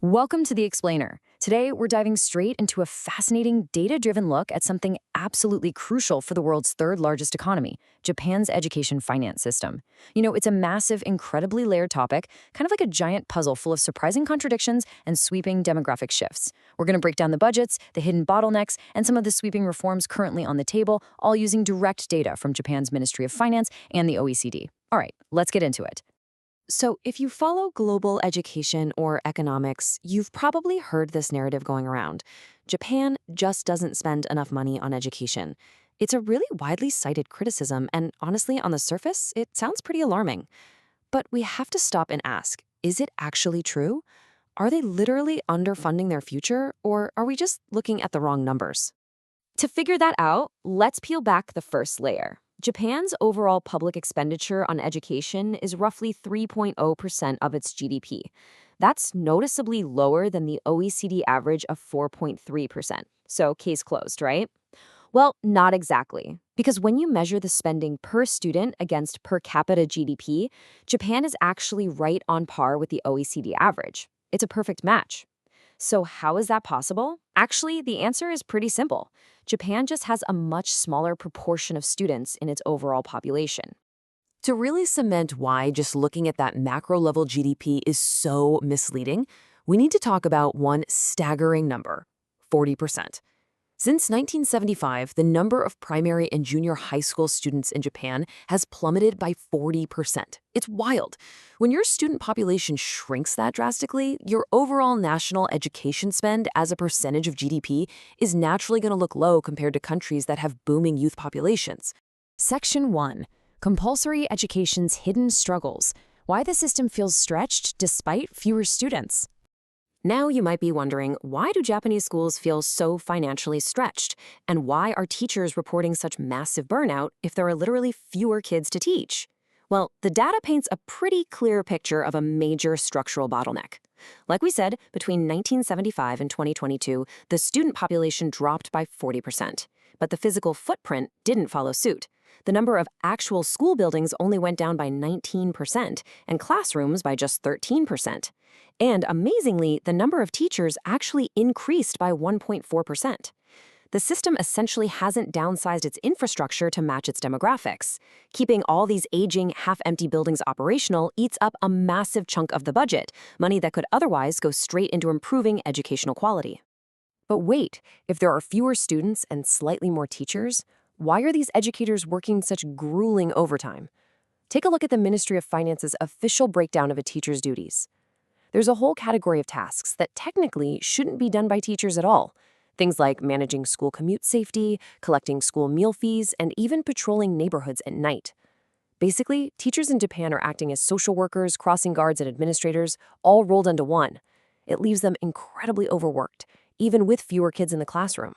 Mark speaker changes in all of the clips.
Speaker 1: Welcome to The Explainer. Today, we're diving straight into a fascinating data-driven look at something absolutely crucial for the world's third largest economy, Japan's education finance system. It's a massive, incredibly layered topic, kind of like a giant puzzle full of surprising contradictions and sweeping demographic shifts. We're going to break down the budgets, the hidden bottlenecks, and some of the sweeping reforms currently on the table, all using direct data from Japan's Ministry of Finance and the OECD. All right, let's get into it.
Speaker 2: So, if you follow global education or economics, you've probably heard this narrative going around. Japan just doesn't spend enough money on education. It's a really widely cited criticism, and honestly, on the surface, it sounds pretty alarming. But we have to stop and ask, is it actually true? Are they literally underfunding their future, or are we just looking at the wrong numbers?
Speaker 1: To figure that out, let's peel back the first layer. Japan's overall public expenditure on education is roughly 3.0% of its GDP. That's noticeably lower than the OECD average of 4.3%. So, case closed, right? Well, not exactly. Because when you measure the spending per student against per capita GDP, Japan is actually right on par with the OECD average. It's a perfect match. So how is that possible? Actually, the answer is pretty simple. Japan just has a much smaller proportion of students in its overall population.
Speaker 2: To really cement why just looking at that macro level GDP is so misleading, we need to talk about one staggering number: 40%. Since 1975, the number of primary and junior high school students in Japan has plummeted by 40%. It's wild. When your student population shrinks that drastically, your overall national education spend as a percentage of GDP is naturally going to look low compared to countries that have booming youth populations.
Speaker 1: Section 1. Compulsory Education's Hidden Struggles. Why the system feels stretched despite fewer students.
Speaker 2: Now you might be wondering, why do Japanese schools feel so financially stretched? And why are teachers reporting such massive burnout if there are literally fewer kids to teach? Well, the data paints a pretty clear picture of a major structural bottleneck. Like we said, between 1975 and 2022, the student population dropped by 40%. But the physical footprint didn't follow suit. The number of actual school buildings only went down by 19%, and classrooms by just 13%. And amazingly, the number of teachers actually increased by 1.4%. The system essentially hasn't downsized its infrastructure to match its demographics. Keeping all these aging, half-empty buildings operational eats up a massive chunk of the budget, money that could otherwise go straight into improving educational quality. But wait, if there are fewer students and slightly more teachers, why are these educators working such grueling overtime? Take a look at the Ministry of Finance's official breakdown of a teacher's duties. There's a whole category of tasks that technically shouldn't be done by teachers at all. Things like managing school commute safety, collecting school meal fees, and even patrolling neighborhoods at night. Basically, teachers in Japan are acting as social workers, crossing guards, and administrators, all rolled into one. It leaves them incredibly overworked, even with fewer kids in the classroom.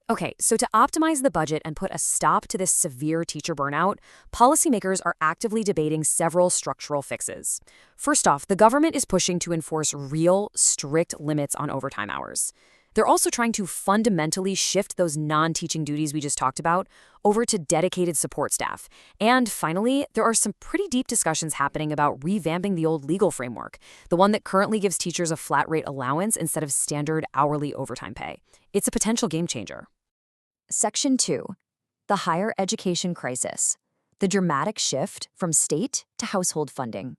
Speaker 1: Okay, so to optimize the budget and put a stop to this severe teacher burnout, policymakers are actively debating several structural fixes. First off, the government is pushing to enforce real, strict limits on overtime hours. They're also trying to fundamentally shift those non-teaching duties we just talked about over to dedicated support staff. And finally, there are some pretty deep discussions happening about revamping the old legal framework, the one that currently gives teachers a flat rate allowance instead of standard hourly overtime pay. It's a potential game changer. Section 2. The Higher Education Crisis. The dramatic shift from state to household funding.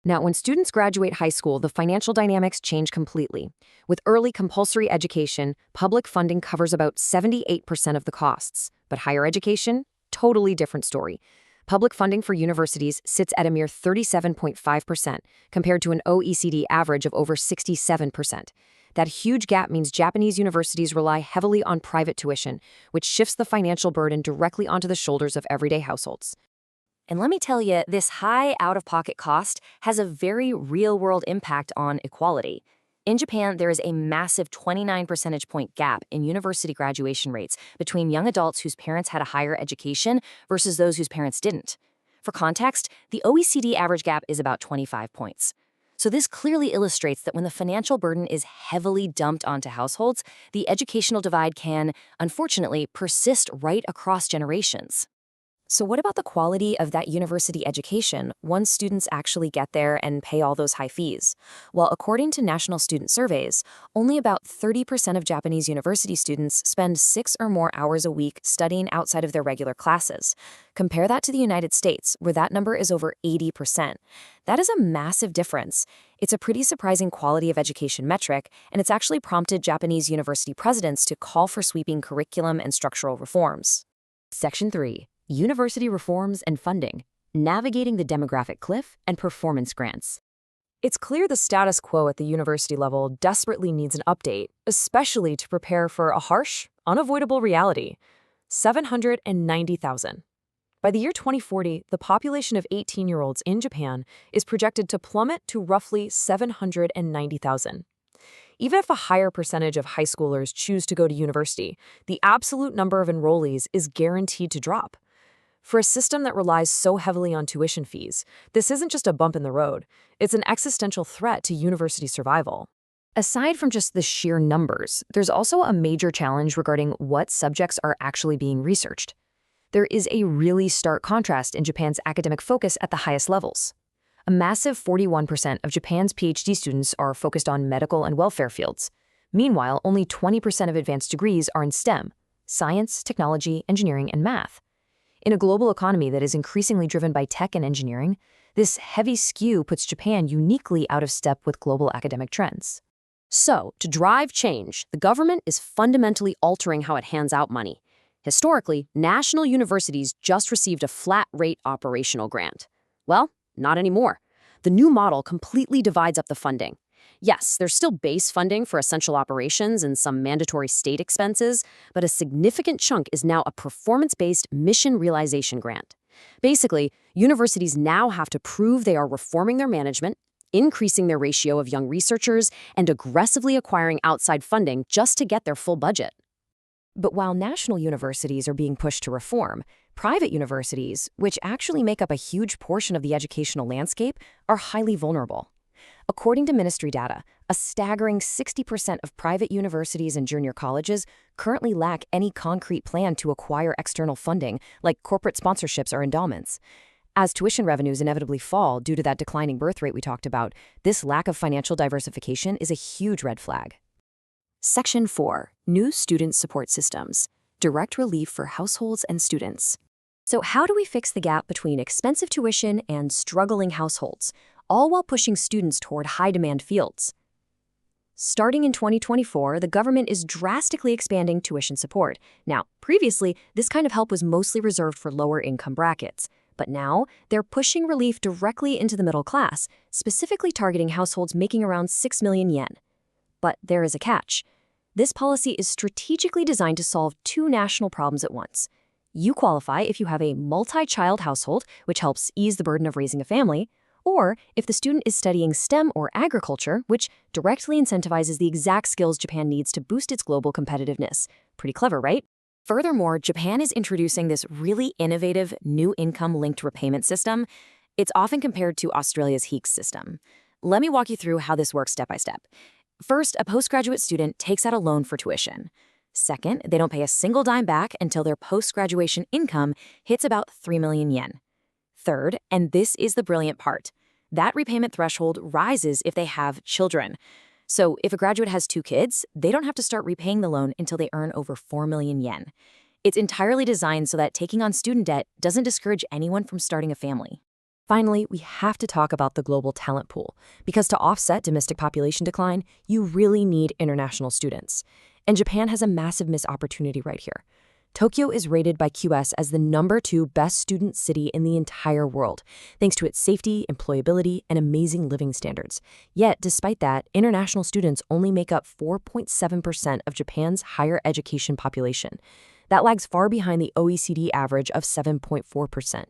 Speaker 1: Now, when students graduate high school, the financial dynamics change completely. With early compulsory education, public funding covers about 78% of the costs. But higher education? Totally different story. Public funding for universities sits at a mere 37.5%, compared to an OECD average of over 67%. That huge gap means Japanese universities rely heavily on private tuition, which shifts the financial burden directly onto the shoulders of everyday households. And let me tell you, this high out-of-pocket cost has a very real-world impact on equality. In Japan, there is a massive 29 percentage point gap in university graduation rates between young adults whose parents had a higher education versus those whose parents didn't. For context, the OECD average gap is about 25 points. So this clearly illustrates that when the financial burden is heavily dumped onto households, the educational divide can, unfortunately, persist right across generations. So what about the quality of that university education once students actually get there and pay all those high fees? Well, according to national student surveys, only about 30% of Japanese university students spend 6 or more hours a week studying outside of their regular classes. Compare that to the United States, where that number is over 80%. That is a massive difference. It's a pretty surprising quality of education metric, and it's actually prompted Japanese university presidents to call for sweeping curriculum and structural reforms.
Speaker 2: Section 3. University Reforms and Funding, Navigating the Demographic Cliff and Performance Grants.
Speaker 1: It's clear the status quo at the university level desperately needs an update, especially to prepare for a harsh, unavoidable reality: 790,000. By the year 2040, the population of 18-year-olds in Japan is projected to plummet to roughly 790,000. Even if a higher percentage of high schoolers choose to go to university, the absolute number of enrollees is guaranteed to drop. For a system that relies so heavily on tuition fees, this isn't just a bump in the road, it's an existential threat to university survival. Aside from just the sheer numbers, there's also a major challenge regarding what subjects are actually being researched. There is a really stark contrast in Japan's academic focus at the highest levels. A massive 41% of Japan's PhD students are focused on medical and welfare fields. Meanwhile, only 20% of advanced degrees are in STEM: science, technology, engineering, and math. In a global economy that is increasingly driven by tech and engineering, this heavy skew puts Japan uniquely out of step with global academic trends. So, to drive change, the government is fundamentally altering how it hands out money. Historically, national universities just received a flat-rate operational grant. Well, not anymore. The new model completely divides up the funding. Yes, there's still base funding for essential operations and some mandatory state expenses, but a significant chunk is now a performance-based mission realization grant. Basically, universities now have to prove they are reforming their management, increasing their ratio of young researchers, and aggressively acquiring outside funding just to get their full budget. But while national universities are being pushed to reform, private universities, which actually make up a huge portion of the educational landscape, are highly vulnerable. According to ministry data, a staggering 60% of private universities and junior colleges currently lack any concrete plan to acquire external funding, like corporate sponsorships or endowments. As tuition revenues inevitably fall due to that declining birth rate we talked about, this lack of financial diversification is a huge red flag. Section 4. New Student Support Systems, Direct Relief for Households and Students. So how do we fix the gap between expensive tuition and struggling households, all while pushing students toward high-demand fields? Starting in 2024, the government is drastically expanding tuition support. Now, previously, this kind of help was mostly reserved for lower-income brackets. But now, they're pushing relief directly into the middle class, specifically targeting households making around 6 million yen. But there is a catch. This policy is strategically designed to solve two national problems at once. You qualify if you have a multi-child household, which helps ease the burden of raising a family, or if the student is studying STEM or agriculture, which directly incentivizes the exact skills Japan needs to boost its global competitiveness. Pretty clever, right? Furthermore, Japan is introducing this really innovative new income-linked repayment system. It's often compared to Australia's HEECS system. Let me walk you through how this works step by step. First, a postgraduate student takes out a loan for tuition. Second, they don't pay a single dime back until their post-graduation income hits about 3 million yen. Third, and this is the brilliant part, that repayment threshold rises if they have children. So if a graduate has 2 kids, they don't have to start repaying the loan until they earn over 4 million yen. It's entirely designed so that taking on student debt doesn't discourage anyone from starting a family. Finally, we have to talk about the global talent pool, because to offset domestic population decline, you really need international students. And Japan has a massive missed opportunity right here. Tokyo is rated by QS as the #2 best student city in the entire world, thanks to its safety, employability, and amazing living standards. Yet, despite that, international students only make up 4.7% of Japan's higher education population. That lags far behind the OECD average of 7.4%.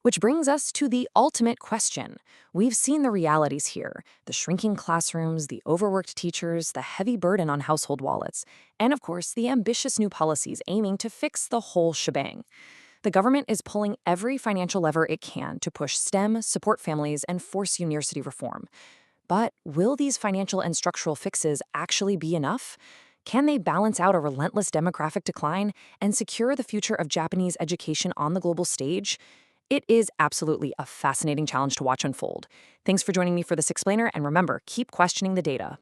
Speaker 1: Which brings us to the ultimate question. We've seen the realities here: the shrinking classrooms, the overworked teachers, the heavy burden on household wallets, and of course, the ambitious new policies aiming to fix the whole shebang. The government is pulling every financial lever it can to push STEM, support families, and force university reform. But will these financial and structural fixes actually be enough? Can they balance out a relentless demographic decline and secure the future of Japanese education on the global stage? It is absolutely a fascinating challenge to watch unfold. Thanks for joining me for this explainer, and remember, keep questioning the data.